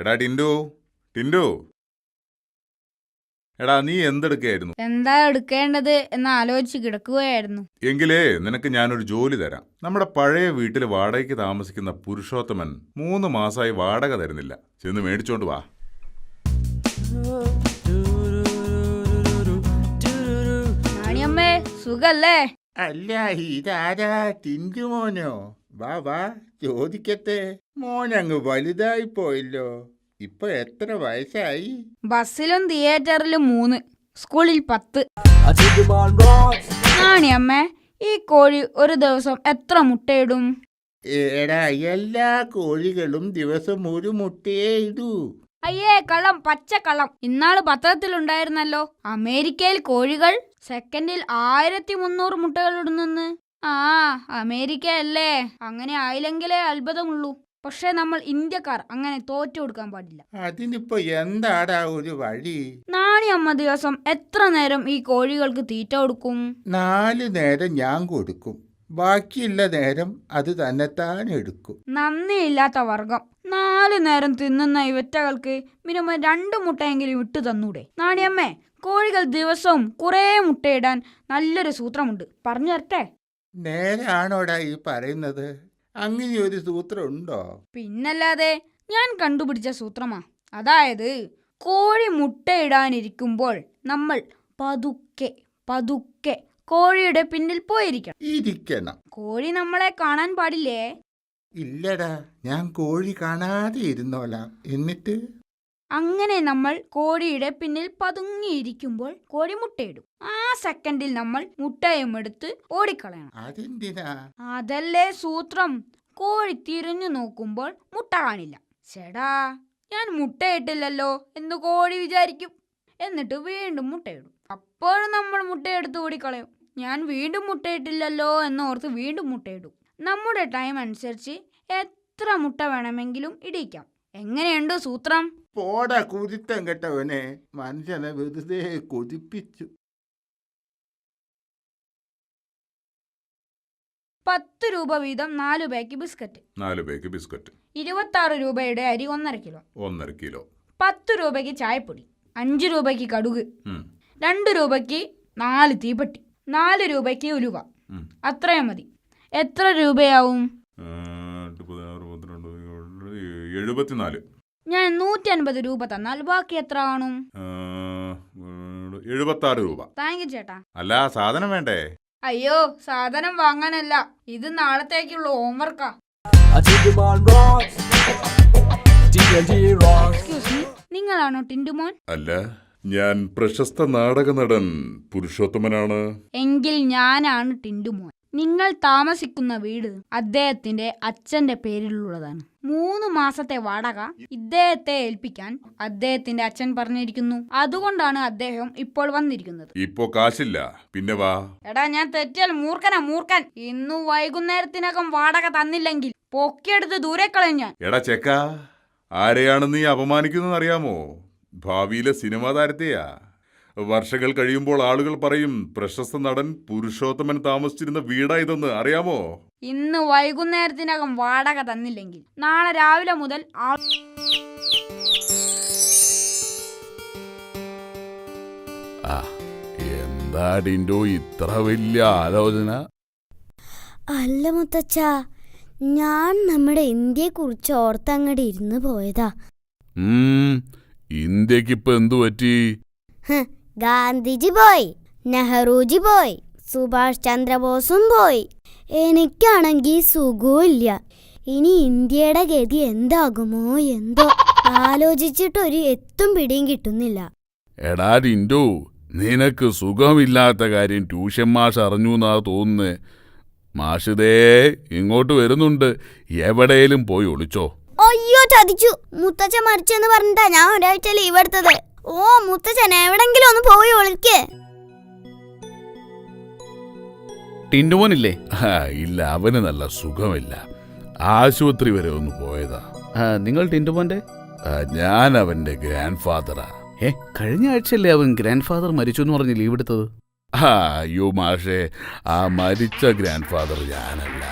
എടാ ടിൻഡു, ടിൻഡു, എടാ നീ എന്തെടുക്കായിരുന്നു? എന്താ എടുക്കേണ്ടത് എന്ന് ആലോചിച്ച് കിടക്കുകയായിരുന്നു. എങ്കിലേ നിനക്ക് ഞാനൊരു ജോലി തരാം. നമ്മുടെ പഴയ വീട്ടിൽ വാടകയ്ക്ക് താമസിക്കുന്ന പുരുഷോത്തമൻ 3 മാസമായി വാടക തരുന്നില്ല. ചെന്ന് മേടിച്ചോണ്ട് വാ. നാണിയമ്മേ, സുഖല്ലേ? അല്ല, ഇതാരാ? ടിൻഡു മോനോ? വാ വാ, ചോദിക്കട്ടെ. മോനങ്ങ് വലുതായി പോയല്ലോ. ഇപ്പൊ എത്ര വയസ്സായി? ബസ്സിലും തിയേറ്ററിലും 3, സ്കൂളിൽ 10. നാണിയമ്മേ, ഈ കോഴി ഒരു ദിവസം എത്ര മുട്ടയിടും? എടാ, എല്ലാ കോഴികളും ദിവസം ഒരു മുട്ടയേ ഇടൂ. അയ്യേ, കള്ളം, പച്ചക്കള്ളം. ഇന്നാള് പത്രത്തിലുണ്ടായിരുന്നല്ലോ, അമേരിക്കയിൽ കോഴികൾ സെക്കൻഡിൽ 1300 മുട്ടകൾ ഇടുന്നെന്ന്. അമേരിക്ക അല്ലേ, അങ്ങനെ ആയില്ലെങ്കിലേ അത്ഭുതമുള്ളൂ. പക്ഷെ നമ്മൾ ഇന്ത്യക്കാർ അങ്ങനെ തോറ്റു കൊടുക്കാൻ പാടില്ല. അതിനിപ്പോ എന്താടാ ഒരു വഴി? നാണിയമ്മ ദിവസം എത്ര നേരം ഈ കോഴികൾക്ക് തീറ്റ കൊടുക്കും? 4 നേരം ഞാൻ കൊടുക്കും. ബാക്കിയുള്ള നേരം അത് തന്നെത്താൻ എടുക്കും. നന്ദിയില്ലാത്ത വർഗം. 4 നേരം തിന്നുന്ന ഇവറ്റകൾക്ക് മിനിമം 2 മുട്ടയെങ്കിലും ഇട്ടു തന്നൂടെ? നാണിയമ്മേ, കോഴികൾ ദിവസവും കുറേ മുട്ടയിടാൻ നല്ലൊരു സൂത്രമുണ്ട്, പറഞ്ഞു തരട്ടെ? നേരാണോടാ ഈ പറയുന്നത്? അങ്ങനെ ഒരു സൂത്രം ഉണ്ടോ? പിന്നല്ലാതെ, ഞാൻ കണ്ടുപിടിച്ച സൂത്രമാ. അതായത്, കോഴി മുട്ടയിടാനിരിക്കുമ്പോൾ നമ്മൾ പതുക്കെ പതുക്കെ കോഴിയുടെ പിന്നിൽ ഇരിക്കണം. കോഴി നമ്മളെ കാണാൻ പാടില്ലേ? ഇല്ലടാ, ഞാൻ കോഴി കാണാതെ ഇരുന്നോളാം. എന്നിട്ട് അങ്ങനെ നമ്മൾ കോഴിയുടെ പിന്നിൽ പതുങ്ങിയിരിക്കുമ്പോൾ കോഴി മുട്ടയിടും. ആ സെക്കൻഡിൽ നമ്മൾ മുട്ടയും എടുത്ത് ഓടിക്കളയണം. അതെന്തിനാ? അതല്ലേ സൂത്രം. കോഴി തിരിഞ്ഞു നോക്കുമ്പോൾ മുട്ട കാണില്ല. ചേടാ, ഞാൻ മുട്ടയിട്ടില്ലല്ലോ എന്ന് കോഴി വിചാരിക്കും. എന്നിട്ട് വീണ്ടും മുട്ടയിടും. അപ്പോഴും നമ്മൾ മുട്ടയെടുത്ത് ഓടിക്കളയും. ഞാൻ വീണ്ടും മുട്ടയിട്ടില്ലല്ലോ എന്നോർത്ത് വീണ്ടും മുട്ടയിടും. നമ്മുടെ ടൈം അനുസരിച്ച് എത്ര മുട്ട വേണമെങ്കിലും ഇടിക്കാം. എങ്ങനെയുണ്ട് സൂത്രം? പോടാ കുരുത്തം കെട്ടവനെ, മനുഷ്യനെ വെറുതെ കൊതിപ്പിച്ചു. 10 രൂപ വീതം 4 പാക്ക് ബിസ്ക്കറ്റ്. 4 pack biscuit. 26 രൂപയുടെ അരി 1.5 കിലോ. 1.5 കിലോ. 10 രൂപയ്ക്ക് ചായപ്പൊടി. 5 രൂപയ്ക്ക് കടുക്. 2 രൂപയ്ക്ക് 4 തീപ്പെട്ടി. 4 രൂപയ്ക്ക് ഉലുവ. അത്രയും മതി. എത്ര രൂപയാവും? 74. ഞാൻ 150 രൂപ തന്നാൽ ബാക്കി എത്ര കാണും? 76 രൂപ. താങ്ക് യു ചേട്ടാ. അല്ല, സാധനം വേണ്ടേ? അയ്യോ, സാധനം വാങ്ങാനല്ല, ഇത് നാളത്തേക്കുള്ള ഹോംവർക്കാ. എക്സ്ക്യൂസ് മീ, നിങ്ങളാണോ ടിൻഡുമോൻ? അല്ല, ഞാൻ പ്രശസ്ത നാടക നടൻ പുരുഷോത്തമനാണ്. എങ്കിൽ ഞാനാണ് ടിൻഡുമോൻ. നിങ്ങൾ താമസിക്കുന്ന വീട് അദ്ദേഹത്തിന്റെ അച്ഛന്റെ പേരിലുള്ളതാണ്. 3 മാസത്തെ വാടക ഇദ്ദേഹത്തെ ഏൽപ്പിക്കാൻ അദ്ദേഹത്തിന്റെ അച്ഛൻ പറഞ്ഞിരിക്കുന്നു. അതുകൊണ്ടാണ് അദ്ദേഹം ഇപ്പോൾ വന്നിരിക്കുന്നത്. ഇപ്പോ കാശില്ല, പിന്നെ വാ. എടാ, ഞാൻ തെറ്റിയാൽ മൂർഖൻ. ഇന്നു വൈകുന്നേരത്തിനകം വാടക തന്നില്ലെങ്കിൽ പൊക്കിയെടുത്ത് ദൂരെ കളയും ഞാൻ. എടാ ചെക്ക, ആരെയാണ് നീ അപമാനിക്കുന്നത് അറിയാമോ? ഭാവിയിലെ സിനിമാ താരത്തെയാ. വർഷങ്ങൾ കഴിയുമ്പോൾ ആളുകൾ പറയും പ്രശസ്ത നടൻ പുരുഷോത്തമൻ താമസിച്ചിരുന്ന വീടാ ഇതെന്ന്, അറിയാമോ? ഇന്ന് വൈകുന്നേരത്തിനകം വാടക തന്നില്ലെങ്കിൽ നാളെ രാവിലെ മുതൽ എന്താ ടിൻഡു ഇത്ര വലിയ ആലോചന? അല്ല മുത്തച്ഛ, ഞാൻ നമ്മുടെ ഇന്ത്യയെ കുറിച്ച് ഓർത്തങ്ങടെ ഇരുന്ന് പോയതാ. ഇന്ത്യക്കിപ്പോ എന്തു പറ്റി? ഗാന്ധിജി പോയി, നെഹ്റുജി പോയി, സുഭാഷ് ചന്ദ്രബോസും പോയി. എനിക്കാണെങ്കിൽ സുഖമില്ല. ഇനി ഇന്ത്യയുടെ ഗതി എന്താകുമോ എന്തോ. ആലോചിച്ചിട്ടൊരു എത്തും പിടിയും കിട്ടുന്നില്ല. എടാ ടിൻഡു, നിനക്ക് സുഖമില്ലാത്ത കാര്യം ട്യൂഷൻ മാഷ് അറിഞ്ഞു എന്നാ തോന്നുന്നേ. മാഷിതേ ഇങ്ങോട്ട് വരുന്നുണ്ട്. എവിടെയും പോയി ഒളിച്ചോ. അയ്യോ, ചതിച്ചു. മുത്തച്ഛൻ മരിച്ചെന്ന് പറഞ്ഞിട്ടാ ഞാൻ ഒരാഴ്ച ലീവ് എടുത്തത്. ഓ മുത്തച്ഛൻ, എവിടെങ്കിലും ഒന്ന് പോയി ഒളിക്കേ. ടിൻഡുമോനില്ലേ? ഇല്ല, അവന് നല്ല സുഖമില്ല. ആശുപത്രി വരെ ഒന്ന് പോയതാ. നിങ്ങൾ ടിൻഡുമോന്റെ? ഞാൻ അവന്റെ ഗ്രാൻഡ് ഫാദറാ. കഴിഞ്ഞ ആഴ്ചയല്ലേ അവൻ ഗ്രാൻഡ് ഫാദർ മരിച്ചു എന്ന് പറഞ്ഞ് ലീവ് എടുത്തത്? അയ്യോ മാഷേ, ആ മരിച്ച ഗ്രാൻഡ് ഫാദർ ഞാനല്ല.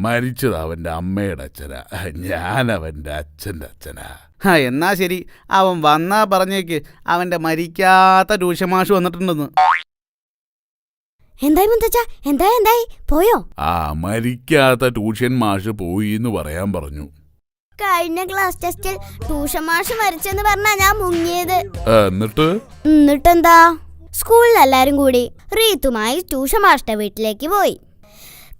മരിച്ചത് അവന്റെ അമ്മയുടെ അച്ഛനാ. ഞാൻ അവന്റെ അച്ഛൻ്റെ അച്ഛനാ. എന്നാ ശരി, അവൻ വന്നാ പറഞ്ഞേക്ക് അവൻ്റെ മരിക്കാത്ത ട്യൂഷൻ മാഷ് വന്നിട്ടുണ്ടെന്ന്. എന്തായി മുത്തച്ഛ? എന്തായി പോയോ? മരിക്കാത്ത ട്യൂഷൻ മാഷ് പോയി എന്ന് പറയാൻ പറഞ്ഞു. കഴിഞ്ഞ ക്ലാസ് ടെസ്റ്റിൽ ട്യൂഷൻ മാഷ് മരിച്ചെന്ന് പറഞ്ഞാ ഞാൻ മുങ്ങിയത്. എന്നിട്ടെന്താ? സ്കൂളിൽ എല്ലാരും കൂടി റീത്തുമായി ട്യൂഷൻ മാഷിന്റെ വീട്ടിലേക്ക് പോയി.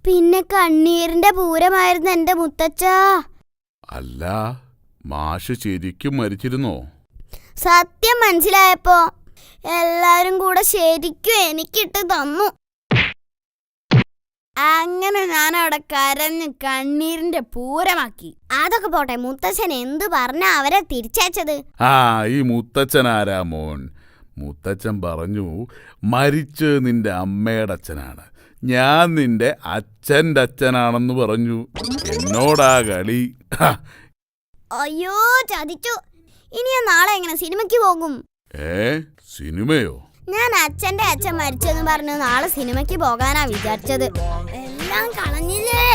പിന്നെ കണ്ണീരിന്റെ പൂരമായിരുന്നു എന്റെ മുത്തച്ഛ. അല്ല, മാഷ് ശരിക്കും മരിച്ചിരുന്നോ? സത്യം മനസ്സിലായപ്പോ എല്ലാരും കൂടെ ശരിക്കും എനിക്കിട്ട് തന്നു. അങ്ങനെ ഞാൻ അവിടെ കരഞ്ഞ് കണ്ണീരിന്റെ പൂരമാക്കി. അതൊക്കെ പോട്ടെ, മുത്തച്ഛൻ എന്തു പറഞ്ഞ അവരെ തിരിച്ചയച്ചത്? ഈ മുത്തച്ഛൻ ആരാ മോൻ? മുത്തച്ഛൻ പറഞ്ഞു മരിച്ച് നിന്റെ അമ്മയുടെ അച്ഛനാണ്, ഞാൻ നിന്റെ അച്ഛൻ്റെ അച്ഛനാണെന്ന് പറഞ്ഞു. എന്നോടാ കളി. അയ്യോ ചതിച്ചു. ഇനി ഞാൻ നാളെ എങ്ങനെ സിനിമയ്ക്ക് പോകും? സിനിമയോ? ഞാൻ അച്ഛന്റെ അച്ഛൻ മരിച്ചെന്ന് പറഞ്ഞു നാളെ സിനിമയ്ക്ക് പോകാനാ വിചാരിച്ചത്. എല്ലാം കളഞ്ഞില്ലേ?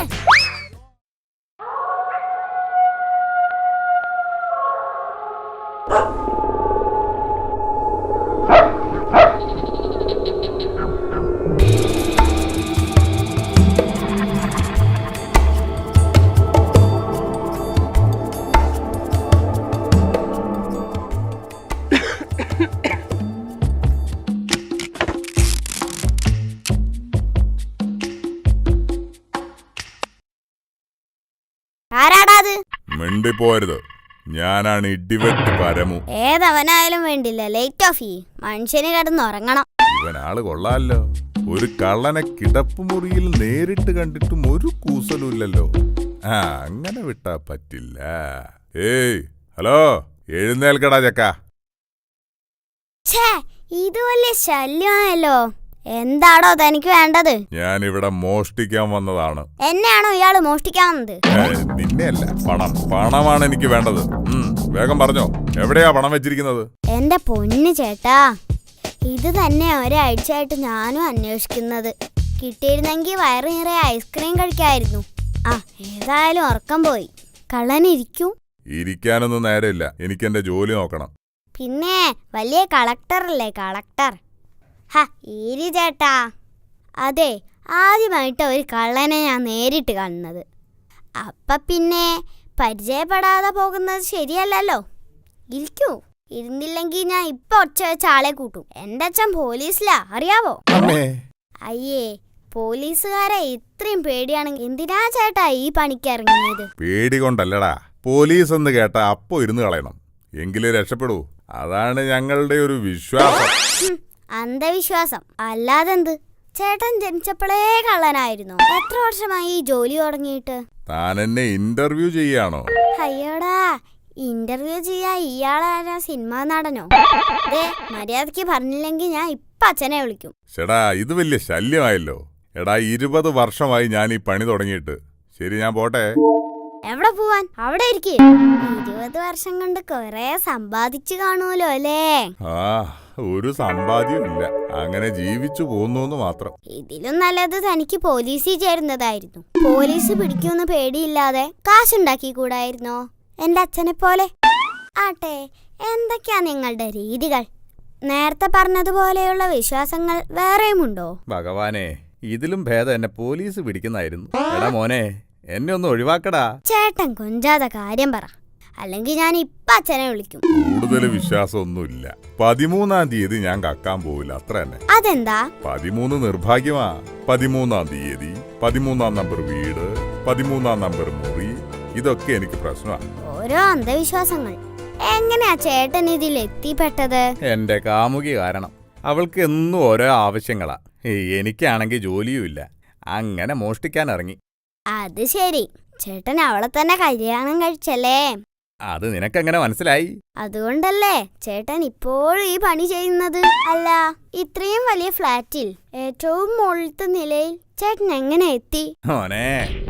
ആരാടാത്? മിണ്ടിപ്പോരുത്, ഞാനാണ് ഇടിവെട്ട് പരമു. ഏതവനായാലും വേണ്ടില്ല, ലേറ്റ് ഓഫ് ചെയ്യ്. മനുഷ്യന് കിടന്നുറങ്ങണം. ഇവനാള് കൊള്ളാലോ. ഒരു കള്ളനെ കിടപ്പുമുറിയിൽ നേരിട്ട് കണ്ടിട്ടും ഒരു കൂസലുമില്ലല്ലോ. അങ്ങനെ വിട്ടാ പറ്റില്ല. ഏയ് ഹലോ, എഴുന്നേൽക്കടാ ചക്ക. ഇത് വലിയ ശല്യമായല്ലോ. എന്താടോ തനിക്ക് വേണ്ടത്? ഞാനിവിടെ മോഷ്ടിക്കാൻ വന്നതാണ്. എന്നെയാണോ ഇയാള് മോഷ്ടിക്കാൻ വന്നത്? നിന്നെയല്ല, പണമാണ് എനിക്ക് വേണ്ടത്. വേഗം പറഞ്ഞോ, എവിടെയാ പണം വെച്ചിരിക്കുന്നത്? എന്റെ പൊന്നു ചേട്ടാ, ഇത് തന്നെ ഒരാഴ്ചയായിട്ട് ഞാനും അന്വേഷിക്കുന്നത്. കിട്ടിയിരുന്നെങ്കിൽ വയറ് നിറയെ ഐസ്ക്രീം കഴിക്കായിരുന്നു. ഏതായാലും ഉറക്കം പോയി. കള്ളനിരിക്കൂ. ഇരിക്കാനൊന്നും നേരമില്ല, എനിക്ക് എന്റെ ജോലി നോക്കണം. പിന്നെ വലിയ കളക്ടറല്ലേ കളക്ടർ. ഈരി ചേട്ടാ, അതെ, ആദ്യമായിട്ട് ഒരു കള്ളനെ ഞാൻ നേരിട്ട് കാണുന്നത്. പിന്നെ പരിചയപ്പെടാതെ പോകുന്നത് ശരിയല്ലല്ലോ. ഇരിക്കൂ. ഇരുന്നില്ലെങ്കിൽ ഞാൻ ഇപ്പൊ ഒച്ച വെച്ച ആളെ കൂട്ടും. എന്റെ അച്ഛൻ പോലീസിലാ, അറിയാവോ? അയ്യേ, പോലീസുകാരെ ഇത്രയും പേടിയാണെങ്കിൽ എന്തിനാ ചേട്ടാ ഈ പണിക്ക് ഇറങ്ങിയത്? പേടി കൊണ്ടല്ലടാ, പോലീസ് എന്ന് കേട്ടാ അപ്പോ ഇരുന്ന് കളയണം, എങ്കിലേ രക്ഷപ്പെടൂ. അതാണ് ഞങ്ങളുടെ ഒരു വിശ്വാസം. അന്ധവിശ്വാസം അല്ലാതെന്ത്? ചേട്ടൻ ജനിച്ചപ്പോഴേ കള്ളനായിരുന്നു. എത്ര വർഷമായി ഈ ജോലി തുടങ്ങിയിട്ട്? താൻ എന്നെ ഇന്റർവ്യൂ ചെയ്യാണോ? അയ്യോടാ, ഇന്റർവ്യൂ ചെയ്യാ ഇയാളാരാ? സിനിമാ നടനോ? മര്യാദക്ക് പറഞ്ഞില്ലെങ്കിൽ ഞാൻ ഇപ്പൊ അച്ഛനെ വിളിക്കും. ചേടാ, ഇത് വലിയ ശല്യമായല്ലോ. എടാ, 20 വർഷമായി ഞാൻ ഈ പണി തുടങ്ങിയിട്ട്. ശരി, ഞാൻ പോട്ടെ. എവിടെ പോവാൻ? അവിടെ ഇരിക്കേ. 20 വർഷം കൊണ്ട് കൊറേ സമ്പാദിച്ചു കാണുമല്ലോ അല്ലേ? ഒരു സമ്പാദ്യം ഇല്ല, അങ്ങനെ ജീവിച്ചു പോന്നു മാത്രം. ഇതിലും നല്ലത് തനിക്ക് പോലീസിൽ ചേരുന്നതായിരുന്നു. പോലീസ് പിടിക്കുമെന്ന് പേടിയില്ലാതെ കാശുണ്ടാക്കി കൂടായിരുന്നോ എന്റെ അച്ഛനെ പോലെ? ആട്ടെ, എന്തൊക്കെയാ നിങ്ങളുടെ രീതികൾ? നേരത്തെ പറഞ്ഞതുപോലെയുള്ള വിശ്വാസങ്ങൾ വേറെയുമുണ്ടോ? ഭഗവാനെ, ഇതിലും ഭേദം എന്നെ പോലീസ് പിടിക്കുന്നായിരുന്നു. എടാ മോനെ, എന്നെ ഒന്ന് ഒഴിവാക്കടാ. ചേട്ടൻ കൊഞ്ചാതെ കാര്യം പറ, അല്ലെങ്കിൽ ഞാൻ ഇപ്പൊ അച്ഛനെ വിളിക്കും. കൂടുതൽ വിശ്വാസമൊന്നുമില്ല. 13-ാം തീയതി ഞാൻ കക്കാൻ പോവില്ല, അത്ര തന്നെ. അതെന്താ? 13 നിർഭാഗ്യമാ. 13-ാം തീയതി, 13-ാം നമ്പർ വീട്, 13-ാം നമ്പർ മുറി, ഇതൊക്കെ എനിക്ക് പ്രശ്നമാണ്. ഓരോ അന്ധവിശ്വാസങ്ങൾ. എങ്ങനെയാ ചേട്ടൻ ഇതിൽ എത്തിപ്പെട്ടത്? എന്റെ കാമുകി കാരണം. അവൾക്ക് എന്നും ഓരോ ആവശ്യങ്ങളാ. എനിക്കാണെങ്കിൽ ജോലിയും ഇല്ല. അങ്ങനെ മോഷ്ടിക്കാൻ ഇറങ്ങി. അത് ശരി, ചേട്ടൻ അവളെ തന്നെ കല്യാണം കഴിച്ചല്ലേ? അത് നിനക്കെങ്ങനെ മനസ്സിലായി? അതുകൊണ്ടല്ലേ ചേട്ടൻ ഇപ്പോഴും ഈ പണി ചെയ്യുന്നത്? അല്ല, ഇത്രയും വലിയ ഫ്ലാറ്റിൽ ഏറ്റവും മുകളിലത്തെ നിലയിൽ ചേട്ടൻ എങ്ങനെ എത്തി? മോനെ,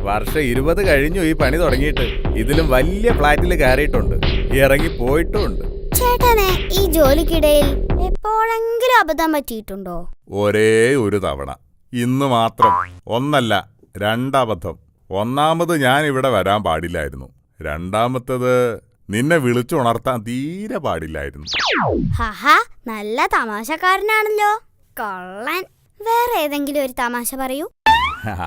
വർഷം 20 കഴിഞ്ഞു ഈ പണി തുടങ്ങിയിട്ട്. ഇതിലും വലിയ ഫ്ലാറ്റിൽ കയറിയിട്ടുണ്ട്, ഇറങ്ങി പോയിട്ടുമുണ്ട്. ചേട്ടനെ ഈ ജോലിക്കിടയിൽ എപ്പോഴെങ്കിലും അബദ്ധം പറ്റിയിട്ടുണ്ടോ? ഒരേ ഒരു തവണ, ഇന്ന് മാത്രം. ഒന്നല്ല, 2 അബദ്ധം. ഒന്നാമത് ഞാൻ ഇവിടെ വരാൻ പാടില്ലായിരുന്നു. രണ്ടാമത്തത് നിന്നെ വിളിച്ചുണർത്താൻ തീരെ പാടില്ലായിരുന്നു. ഹഹാ, നല്ല തമാശക്കാരനാണല്ലോ. കൊള്ളൻ. വേറെ ഏതെങ്കിലും ഒരു തമാശ പറയൂ.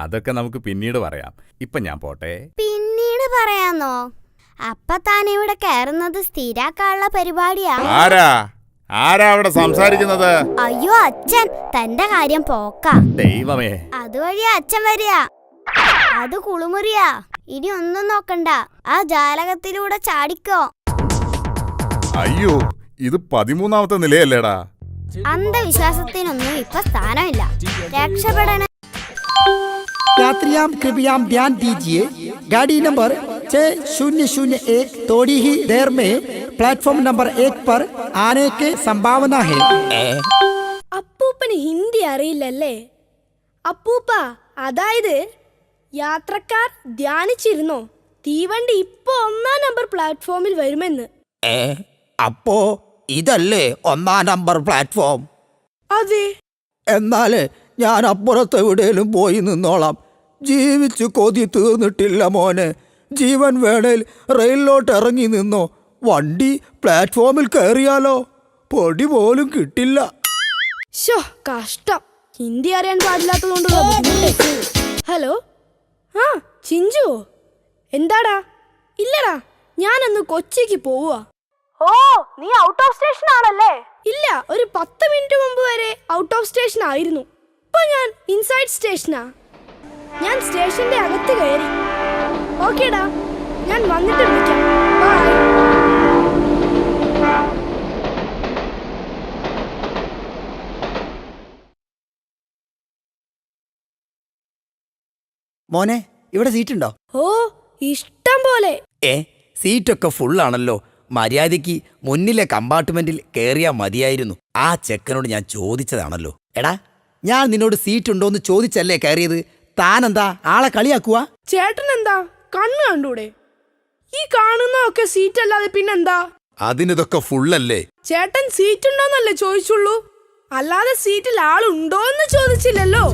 അതൊക്കെ നമുക്ക് പിന്നീട് പറയാം. ഇപ്പൊ ഞാൻ പോട്ടെ. പിന്നീട് പറയാന്നോ? അപ്പൊ താൻ ഇവിടെ കയറുന്നത് സ്ഥിരാക്കാനുള്ള പരിപാടിയാ? ആരാ അവിടെ സംസാരിക്കുന്നത്? അയ്യോ അച്ഛൻ, തന്റെ കാര്യം പോക്ക. ദൈവമേ, അതുവഴിയാ അച്ഛൻ വരിക. അത് കുളിമുറിയാ. ഇനി ഒന്നും നോക്കണ്ട, ആ ജാലകത്തിലൂടെ ചാടിക്കോ. അയ്യോ, ഇത് 13ാമത്തെ നിലയല്ലേടാ. അന്ധവിശ്വാസത്തിനൊന്നും ഇപ്പൊ സ്ഥാനമില്ല. രക്ഷപ്പെടണ. यात्रियां कृपया ध्यान दीजिए, गाड़ी नंबर 6001 थोड़ी ही देर में प्लेटफॉर्म नंबर 1 पर आने की संभावना है. അപ്പൂപ്പന് ഹിന്ദി അറിയില്ലല്ലേ? അപ്പൂപ്പ, അതായത് യാത്രക്കാർ ധ്യാനിച്ചിരുന്നോ തീവണ്ടി ഇപ്പൊ 1-ാം നമ്പർ പ്ലാറ്റ്ഫോമിൽ വരുമെന്ന്? അപ്പോ ഇതല്ലേ 1-ാം നമ്പർ പ്ലാറ്റ്ഫോം? അതെ. എന്നാല് ഞാൻ അപ്പുറത്ത് എവിടെയും പോയി നിന്നോളാം. ജീവിച്ചു കൊതി തീർന്നിട്ടില്ല മോനെ. ജീവൻ വേണേൽ റെയിലിലോട്ട് ഇറങ്ങി നിന്നോ. വണ്ടി പ്ലാറ്റ്ഫോമിൽ കയറിയാലോ പൊടി പോലും കിട്ടില്ല. ശോ, കഷ്ടം. ഹിന്ദി അറിയാൻ പാടില്ലാത്തതുകൊണ്ടുള്ള ബുദ്ധിമുട്ട്. ഹലോ, ആ ചിഞ്ചുവോ? എന്താടാ? ഇല്ലടാ, ഞാനന്ന് കൊച്ചിക്ക് പോവുക. ഓ, നീ ഔട്ട് ഓഫ് സ്റ്റേഷൻ ആണല്ലേ? ഇല്ല, ഒരു 10 മിനിറ്റ് മുമ്പ് വരെ ഔട്ട് ഓഫ് സ്റ്റേഷൻ ആയിരുന്നു. ഇപ്പൊ ഞാൻ ഇൻസൈഡ് സ്റ്റേഷനാ. ഞാൻ സ്റ്റേഷന്റെ അകത്ത് കയറി. ഓക്കേടാ, ഞാൻ വന്നിട്ട് വിളിക്കാം. ബൈ. മോനെ, ഇവിടെ സീറ്റ് ഉണ്ടോ? ഓ, ഇഷ്ടം പോലെ. സീറ്റൊക്കെ ഫുള്ളാണല്ലോ. മര്യാദയ്ക്ക് മുന്നിലെ കമ്പാർട്ട്മെന്റിൽ കയറിയാ മതിയായിരുന്നു. ആ ചെക്കനോട് ഞാൻ ചോദിച്ചതാണല്ലോ. എടാ, ഞാൻ നിന്നോട് സീറ്റ് ഉണ്ടോന്ന് ചോദിച്ചല്ലേ കയറിയത്. താനെന്താ ആളെ കളിയാക്കുക? ചേട്ടൻ എന്താ കണ്ണ് കണ്ടൂടെ? ഈ കാണുന്നതൊക്കെ സീറ്റ് അല്ലാതെ പിന്നെന്താ? അതിനിതൊക്കെ ഫുള്ളല്ലേ. ചേട്ടൻ സീറ്റ് ഉണ്ടോന്നല്ലേ ചോദിച്ചുള്ളൂ, അല്ലാതെ സീറ്റിൽ ആളുണ്ടോന്ന് ചോദിച്ചില്ലല്ലോ.